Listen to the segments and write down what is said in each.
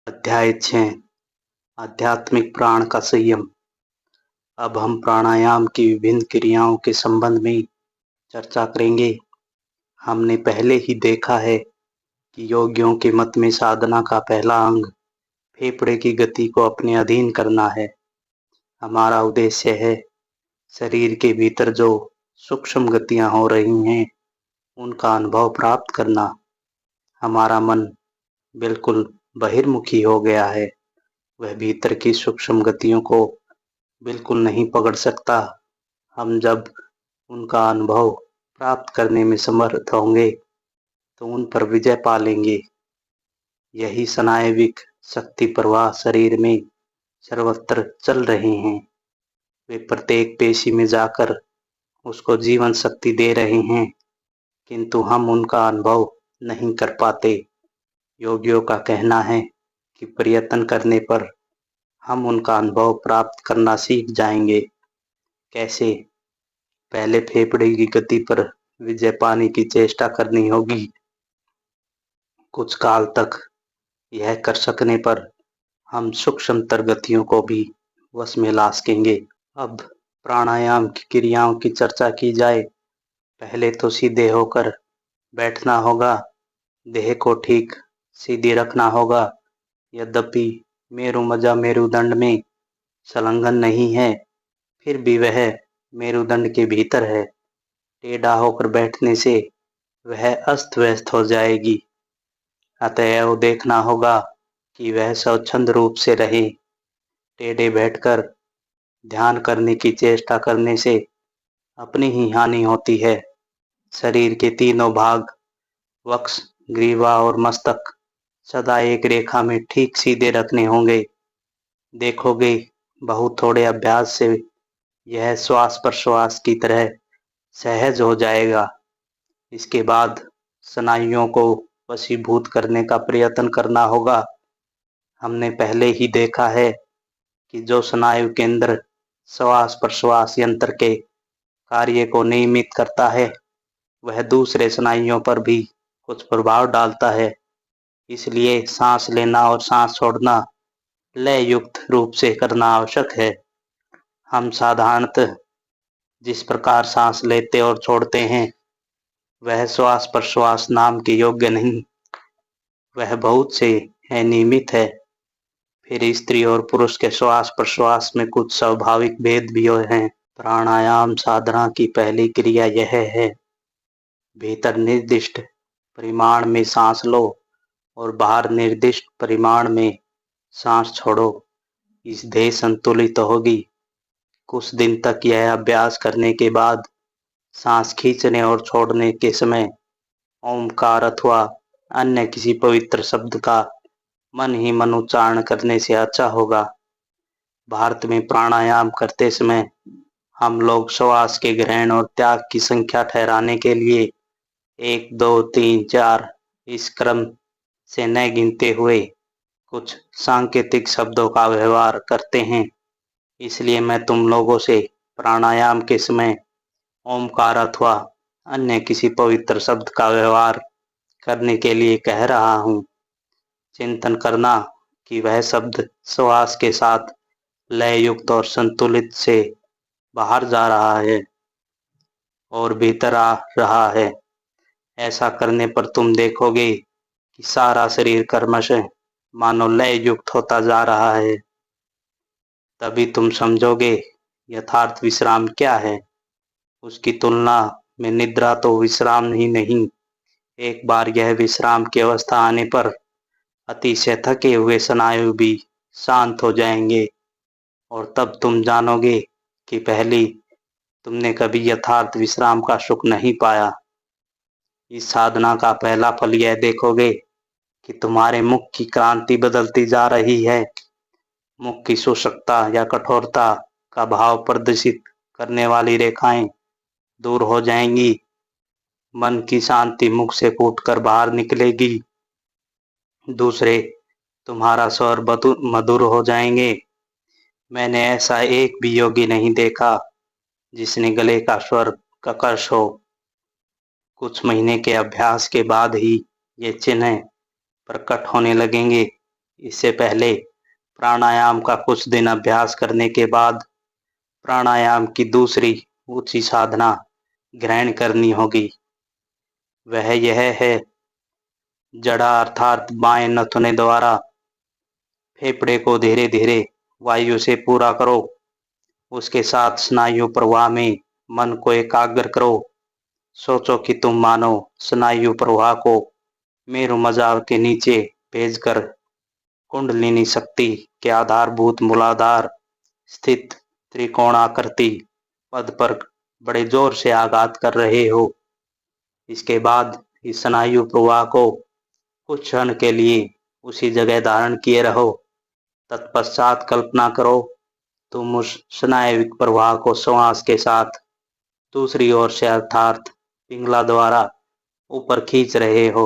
अध्याय 6 आध्यात्मिक प्राण का संयम। अब हम प्राणायाम की विभिन्न क्रियाओं के संबंध में चर्चा करेंगे। हमने पहले ही देखा है कि योगियों के मत में साधना का पहला अंग फेफड़े की गति को अपने अधीन करना है। हमारा उद्देश्य है शरीर के भीतर जो सूक्ष्म गतियां हो रही हैं उनका अनुभव प्राप्त करना। हमारा मन बिल्कुल बहिर्मुखी हो गया है, वह भीतर की सूक्ष्म गतियों को बिल्कुल नहीं पकड़ सकता। हम जब उनका अनुभव प्राप्त करने में समर्थ होंगे तो उन पर विजय पा लेंगे। यही स्नायविक शक्ति प्रवाह शरीर में सर्वत्र चल रहे हैं। वे प्रत्येक पेशी में जाकर उसको जीवन शक्ति दे रहे हैं, किंतु हम उनका अनुभव नहीं कर पाते। योगियों का कहना है कि प्रयत्न करने पर हम उनका अनुभव प्राप्त करना सीख जाएंगे। कैसे? पहले फेफड़े की गति पर विजय पाने की चेष्टा करनी होगी। कुछ काल तक यह कर सकने पर हम सूक्ष्मतर गतियों को भी वश में ला सकेंगे। अब प्राणायाम की क्रियाओं की चर्चा की जाए। पहले तो सीधे होकर बैठना होगा, देह को ठीक सीधी रखना होगा। यद्यपि मेरुदंड में संलग्न नहीं है, फिर भी वह मेरुदंड के भीतर है। टेढ़ा होकर बैठने से वह अस्त व्यस्त हो जाएगी, अतएव देखना होगा कि वह स्वच्छंद रूप से रहे। टेढ़े बैठकर ध्यान करने की चेष्टा करने से अपनी ही हानि होती है। शरीर के तीनों भाग, वक्ष, ग्रीवा और मस्तक सदा एक रेखा में ठीक सीधे रखने होंगे। देखोगे बहुत थोड़े अभ्यास से यह श्वास प्रश्वास की तरह सहज हो जाएगा। इसके बाद स्नायुओं को वशीभूत करने का प्रयत्न करना होगा। हमने पहले ही देखा है कि जो स्नायु केंद्र श्वास प्रश्वास यंत्र के कार्य को नियमित करता है वह दूसरे स्नायुओं पर भी कुछ प्रभाव डालता है। इसलिए सांस लेना और सांस छोड़ना लय युक्त रूप से करना आवश्यक है। हम साधारणतः जिस प्रकार सांस लेते और छोड़ते हैं वह श्वास प्रश्वास नाम के योग्य नहीं, वह बहुत से अनियमित है। फिर स्त्री और पुरुष के श्वास प्रश्वास में कुछ स्वाभाविक भेद भी हैं। प्राणायाम साधना की पहली क्रिया यह है, भीतर निर्दिष्ट परिमाण में सांस लो और बाहर निर्दिष्ट परिमाण में सांस छोड़ो। इस देह संतुलित होगी। कुछ दिन तक यह अभ्यास करने के बाद सांस खींचने और छोड़ने के समय ओमकार अथवा अन्य किसी पवित्र शब्द का मन ही मन उच्चारण करने से अच्छा होगा। भारत में प्राणायाम करते समय हम लोग श्वास के ग्रहण और त्याग की संख्या ठहराने के लिए 1, 2, 3, 4 इस क्रम से न गिनते हुए कुछ सांकेतिक शब्दों का व्यवहार करते हैं। इसलिए मैं तुम लोगों से प्राणायाम के समय ओमकार अथवा अन्य किसी पवित्र शब्द का व्यवहार करने के लिए कह रहा हूँ। चिंतन करना कि वह शब्द श्वास के साथ लय युक्त और संतुलित से बाहर जा रहा है और भीतर आ रहा है। ऐसा करने पर तुम देखोगे कि सारा शरीर कर्मशः मानो लय युक्त होता जा रहा है। तभी तुम समझोगे यथार्थ विश्राम क्या है। उसकी तुलना में निद्रा तो विश्राम ही नहीं। एक बार यह विश्राम की अवस्था आने पर अतिशय थके हुए स्नायु भी शांत हो जाएंगे और तब तुम जानोगे कि पहले तुमने कभी यथार्थ विश्राम का सुख नहीं पाया। इस साधना का पहला फल यह देखोगे कि तुम्हारे मुख की क्रांति बदलती जा रही है। मुख की शुष्कता या कठोरता का भाव प्रदर्शित करने वाली रेखाएं दूर हो जाएंगी। मन की शांति मुख से फूटकर बाहर निकलेगी। दूसरे तुम्हारा स्वर मधुर हो जाएंगे। मैंने ऐसा एक भी योगी नहीं देखा जिसने गले का स्वर कर्कश हो। कुछ महीने के अभ्यास के बाद ही ये चिन्ह प्रकट होने लगेंगे। इससे पहले प्राणायाम का कुछ दिन अभ्यास करने के बाद प्राणायाम की दूसरी ऊंची साधना ग्रहण करनी होगी। वह यह है, जड़ा अर्थात बाएं नथुने द्वारा फेफड़े को धीरे धीरे वायु से पूरा करो। उसके साथ स्नायु प्रवाह में मन को एकाग्र करो। सोचो कि तुम मानो स्नायु प्रवाह को मेरु मजाल के नीचे भेजकर कुंडलिनी शक्ति के आधारभूत मूलाधार स्थित त्रिकोणाकृति पद पर बड़े जोर से आघात कर रहे हो। इसके बाद इस स्नायु प्रवाह को कुछ क्षण के लिए उसी जगह धारण किए रहो। तत्पश्चात कल्पना करो तुम उस स्नायविक प्रवाह को श्वास के साथ दूसरी ओर से अर्थात पिंगला द्वारा ऊपर खींच रहे हो।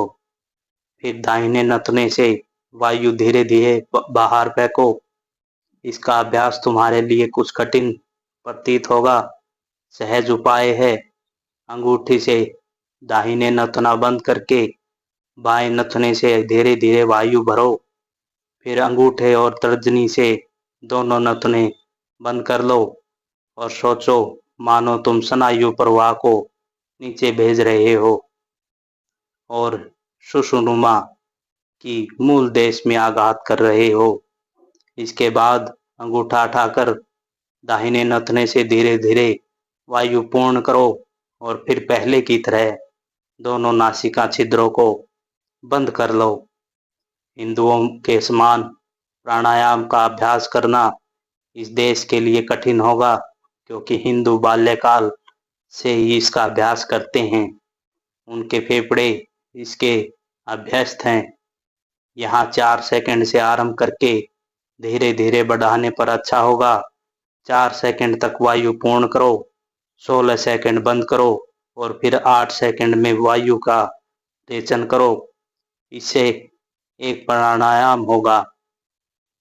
फिर दाहिने नथुने से वायु धीरे धीरे बाहर फेंको। इसका अभ्यास तुम्हारे लिए कुछ कठिन प्रतीत होगा। सहज उपाय है, अंगूठी से दाहिने नथुना बंद करके बाएं नथुने से धीरे धीरे वायु भरो। फिर अंगूठे और तर्जनी से दोनों नथुने बंद कर लो और सोचो मानो तुम स्नायु प्रवाह को नीचे भेज रहे हो और सुषुम्ना की मूल देश में आघात कर रहे हो। इसके बाद अंगूठा उठाकर दाहिने नथुने से धीरे धीरे वायु पूर्ण करो और फिर पहले की तरह दोनों नासिका छिद्रों को बंद कर लो। हिंदुओं के समान प्राणायाम का अभ्यास करना इस देश के लिए कठिन होगा, क्योंकि हिंदू बाल्यकाल से ही इसका अभ्यास करते हैं। उनके फेफड़े इसके अभ्यस्त हैं। यहाँ 4 सेकंड से आरंभ करके धीरे धीरे बढ़ाने पर अच्छा होगा। 4 सेकंड तक वायु पूर्ण करो, 16 सेकंड बंद करो और फिर 8 सेकंड में वायु का रेचन करो। इससे एक प्राणायाम होगा,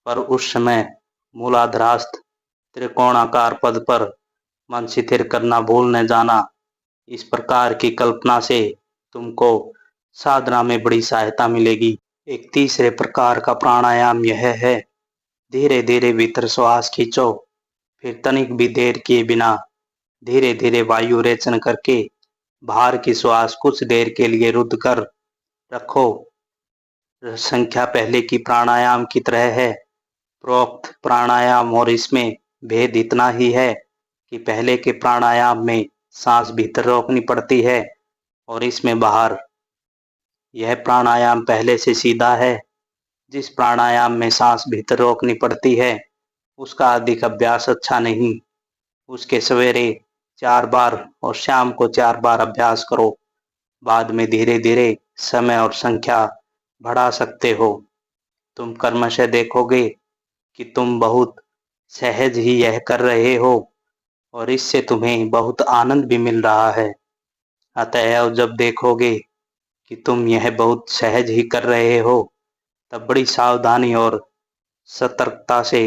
पर उस समय मूलाधारस्थ त्रिकोणाकार पद पर मन स्थिर करना भूल न जाना। इस प्रकार की कल्पना से तुमको साधना में बड़ी सहायता मिलेगी। एक तीसरे प्रकार का प्राणायाम यह है, धीरे धीरे भीतर श्वास खींचो, फिर तनिक भी देर किए बिना धीरे धीरे वायु रेचन करके बाहर की श्वास कुछ देर के लिए रुद्ध कर रखो। संख्या पहले की प्राणायाम की तरह है। प्रोक्त प्राणायाम और इसमें भेद इतना ही है कि पहले के प्राणायाम में सांस भीतर रोकनी पड़ती है और इसमें बाहर। यह प्राणायाम पहले से सीधा है। जिस प्राणायाम में सांस भीतर रोकनी पड़ती है उसका अधिक अभ्यास अच्छा नहीं। उसके सवेरे 4 बार और शाम को 4 बार अभ्यास करो। बाद में धीरे धीरे समय और संख्या बढ़ा सकते हो। तुम क्रमशः देखोगे कि तुम बहुत सहज ही यह कर रहे हो और इससे तुम्हें बहुत आनंद भी मिल रहा है। अतएव जब देखोगे कि तुम यह बहुत सहज ही कर रहे हो, तब बड़ी सावधानी और सतर्कता से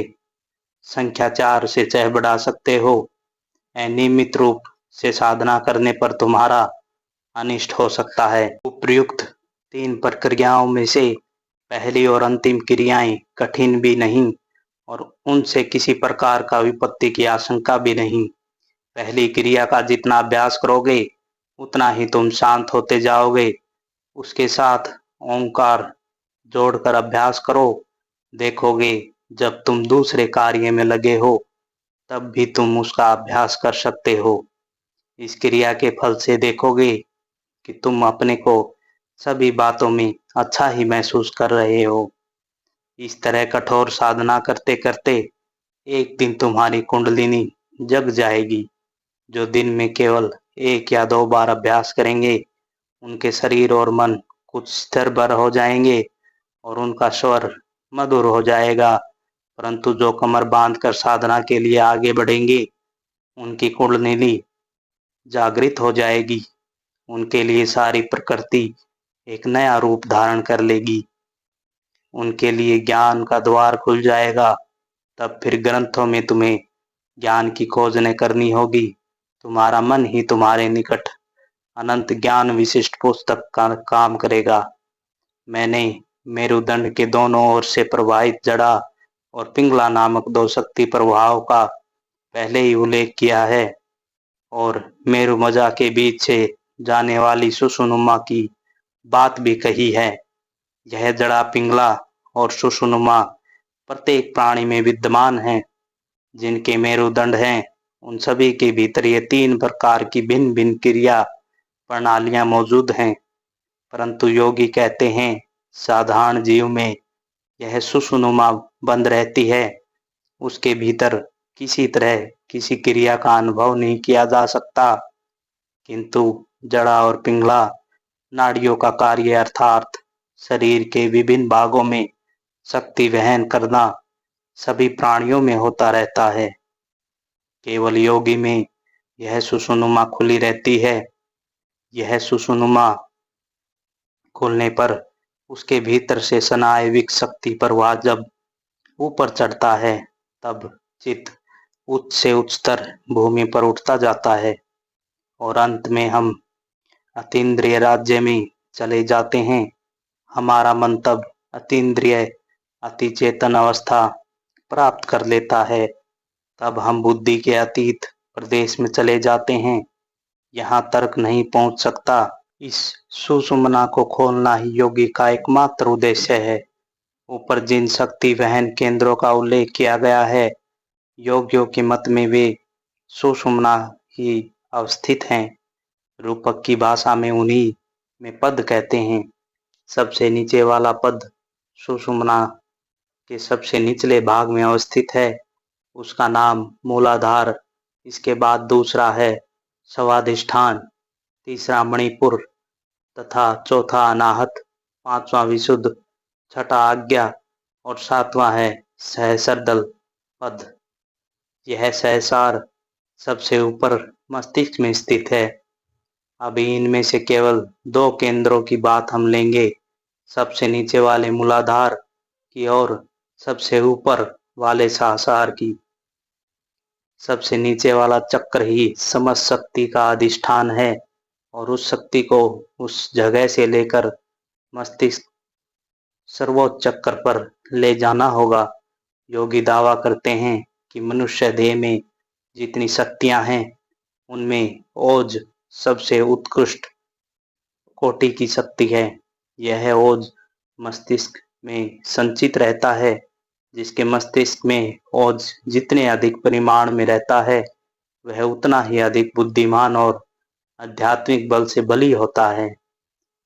संख्या 4 से 6 बढ़ा सकते हो। अनियमित रूप से साधना करने पर तुम्हारा अनिष्ट हो सकता है। उपर्युक्त 3 प्रक्रियाओं में से पहली और अंतिम क्रियाएं कठिन भी नहीं और उनसे किसी प्रकार का विपत्ति की आशंका भी नहीं। पहली क्रिया का जितना अभ्यास करोगे उतना ही तुम शांत होते जाओगे। उसके साथ ओंकार जोड़कर अभ्यास करो। देखोगे जब तुम दूसरे कार्य में लगे हो तब भी तुम उसका अभ्यास कर सकते हो। इस क्रिया के फल से देखोगे कि तुम अपने को सभी बातों में अच्छा ही महसूस कर रहे हो। इस तरह कठोर साधना करते करते एक दिन तुम्हारी कुंडलिनी जग जाएगी। जो दिन में केवल 1 या 2 बार अभ्यास करेंगे उनके शरीर और मन कुछ स्थिर भर हो जाएंगे और उनका स्वर मधुर हो जाएगा। परंतु जो कमर बांध कर साधना के लिए आगे बढ़ेंगे उनकी कुंडलिनी जागृत हो जाएगी। उनके लिए सारी प्रकृति एक नया रूप धारण कर लेगी। उनके लिए ज्ञान का द्वार खुल जाएगा। तब फिर ग्रंथों में तुम्हें ज्ञान की खोज न करनी होगी। तुम्हारा मन ही तुम्हारे निकट अनंत ज्ञान विशिष्ट पुस्तक का काम करेगा। मैंने मेरुदंड के दोनों ओर से प्रवाहित जड़ा और पिंगला नामक दो शक्ति प्रवाहों का पहले ही उल्लेख किया है और मेरु मजा के बीच से जाने वाली सुषुम्ना की बात भी कही है। यह जड़ा, पिंगला और सुषुम्ना प्रत्येक प्राणी में विद्यमान है। जिनके मेरुदंड हैं उन सभी के भीतर ये तीन प्रकार की भिन्न भिन्न क्रिया प्रणालियां मौजूद हैं, परंतु योगी कहते हैं साधारण जीव में यह सुषुम्ना बंद रहती है। उसके भीतर किसी तरह किसी क्रिया का अनुभव नहीं किया जा सकता, किंतु जड़ा और पिंगला नाड़ियों का कार्य अर्थात शरीर के विभिन्न भागों में शक्ति वहन करना सभी प्राणियों में होता रहता है। केवल योगी में यह सुषुम्ना खुली रहती है। यह सुषुम्ना खुलने पर उसके भीतर से स्नायविक शक्ति प्रवाह जब ऊपर चढ़ता है तब चित्त उच्च से उच्चतर भूमि पर उठता जाता है और अंत में हम अतीन्द्रिय राज्य में चले जाते हैं। हमारा मन तब अतीन्द्रिय अति चेतन अवस्था प्राप्त कर लेता है। तब हम बुद्धि के अतीत प्रदेश में चले जाते हैं। यहाँ तर्क नहीं पहुंच सकता। इस सुषुम्ना को खोलना ही योगी का एकमात्र उद्देश्य है। ऊपर जिन शक्ति वहन केंद्रों का उल्लेख किया गया है, योगियों के मत में वे सुषुम्ना ही अवस्थित हैं। रूपक की भाषा में उन्हीं में पद कहते हैं। सबसे नीचे वाला पद सुषुम्ना के सबसे निचले भाग में अवस्थित है, उसका नाम मूलाधार। इसके बाद दूसरा है स्वाधिष्ठान, तीसरा मणिपुर तथा चौथा अनाहत, पांचवा विशुद्ध, छठा आज्ञा और सातवां है सहस्रदल पद। यह सहस्रार सबसे ऊपर मस्तिष्क में स्थित है। अभी इनमें से केवल दो केंद्रों की बात हम लेंगे, सबसे नीचे वाले मूलाधार की और सबसे ऊपर वाले सहस्रार की। सबसे नीचे वाला चक्र ही समस्त शक्ति का अधिष्ठान है और उस शक्ति को उस जगह से लेकर मस्तिष्क सर्वोच्च चक्र पर ले जाना होगा। योगी दावा करते हैं कि मनुष्य देह में जितनी शक्तियां हैं उनमें ओज सबसे उत्कृष्ट कोटि की शक्ति है। यह ओज मस्तिष्क में संचित रहता है। जिसके मस्तिष्क में ओज जितने अधिक परिमाण में रहता है वह उतना ही अधिक बुद्धिमान और आध्यात्मिक बल से बली होता है।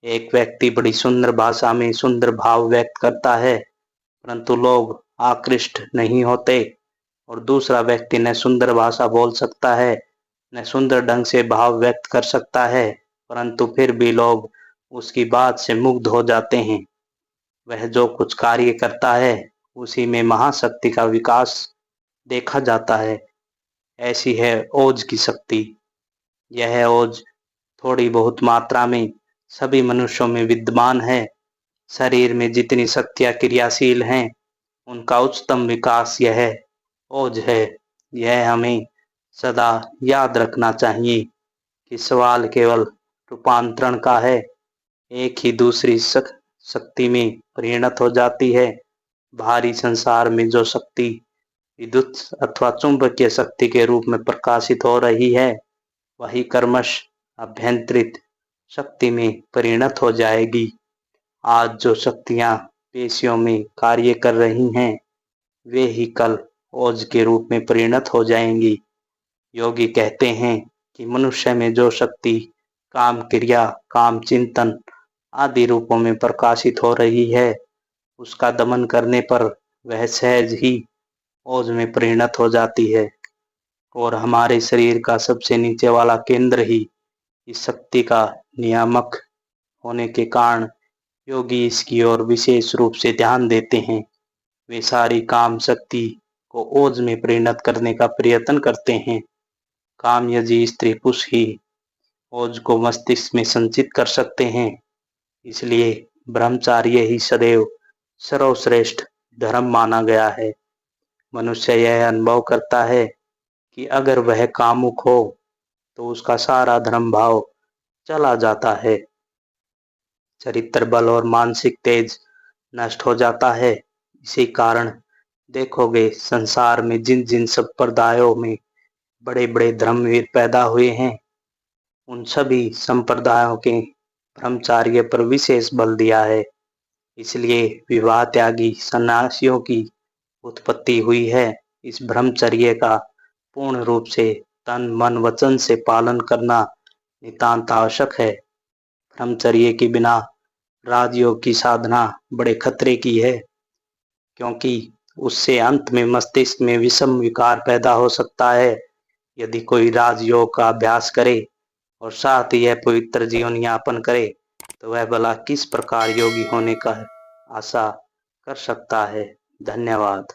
एक व्यक्ति बड़ी सुंदर भाषा में सुंदर भाव व्यक्त करता है परंतु लोग आकृष्ट नहीं होते, और दूसरा व्यक्ति न सुंदर भाषा बोल सकता है न सुंदर ढंग से भाव व्यक्त कर सकता है, परंतु फिर भी लोग उसकी बात से मुग्ध हो जाते हैं। वह जो कुछ कार्य करता है उसी में महाशक्ति का विकास देखा जाता है। ऐसी है ओज की शक्ति। यह ओज थोड़ी बहुत मात्रा में सभी मनुष्यों में विद्यमान है। शरीर में जितनी शक्तियां क्रियाशील हैं उनका उच्चतम विकास यह ओज है। यह हमें सदा याद रखना चाहिए कि सवाल केवल रूपांतरण का है। एक ही दूसरी शक्ति में परिणत हो जाती है। भारी संसार में जो शक्ति विद्युत अथवा चुंबकीय शक्ति के रूप में प्रकाशित हो रही है वही कर्मश अभ्यंतरित शक्ति में परिणत हो जाएगी। आज जो शक्तियां पेशियों में कार्य कर रही हैं वे ही कल ओज के रूप में परिणत हो जाएंगी। योगी कहते हैं कि मनुष्य में जो शक्ति काम क्रिया, काम चिंतन आदि रूपों में प्रकाशित हो रही है उसका दमन करने पर वह सहज ही ओज में परिणत हो जाती है। और हमारे शरीर का सबसे नीचे वाला केंद्र ही इस शक्ति का नियामक होने के कारण योगी इसकी ओर विशेष रूप से ध्यान देते हैं। वे सारी काम शक्ति को ओज में परिणत करने का प्रयत्न करते हैं। कामयजी स्त्री पुरुष ही ओज को मस्तिष्क में संचित कर सकते हैं। इसलिए ब्रह्मचार्य ही सदैव सर्वश्रेष्ठ धर्म माना गया है। मनुष्य यह अनुभव करता है कि अगर वह कामुक हो तो उसका सारा धर्म भाव चला जाता है। चरित्र बल और मानसिक तेज नष्ट हो जाता है। इसी कारण देखोगे संसार में जिन जिन संप्रदायों में बड़े बड़े धर्मवीर पैदा हुए हैं, उन सभी संप्रदायों के ब्रह्मचार्य पर विशेष बल दिया है। इसलिए विवाह त्यागी सन्यासियों की उत्पत्ति हुई है। इस ब्रह्मचर्य का पूर्ण रूप से तन मन वचन से पालन करना नितांत आवश्यक है। ब्रह्मचर्य के बिना राजयोग की साधना बड़े खतरे की है, क्योंकि उससे अंत में मस्तिष्क में विषम विकार पैदा हो सकता है। यदि कोई राजयोग का अभ्यास करे और साथ ही यह पवित्र जीवन यापन करे, तो वह भला किस प्रकार योगी होने का आशा कर सकता है। धन्यवाद।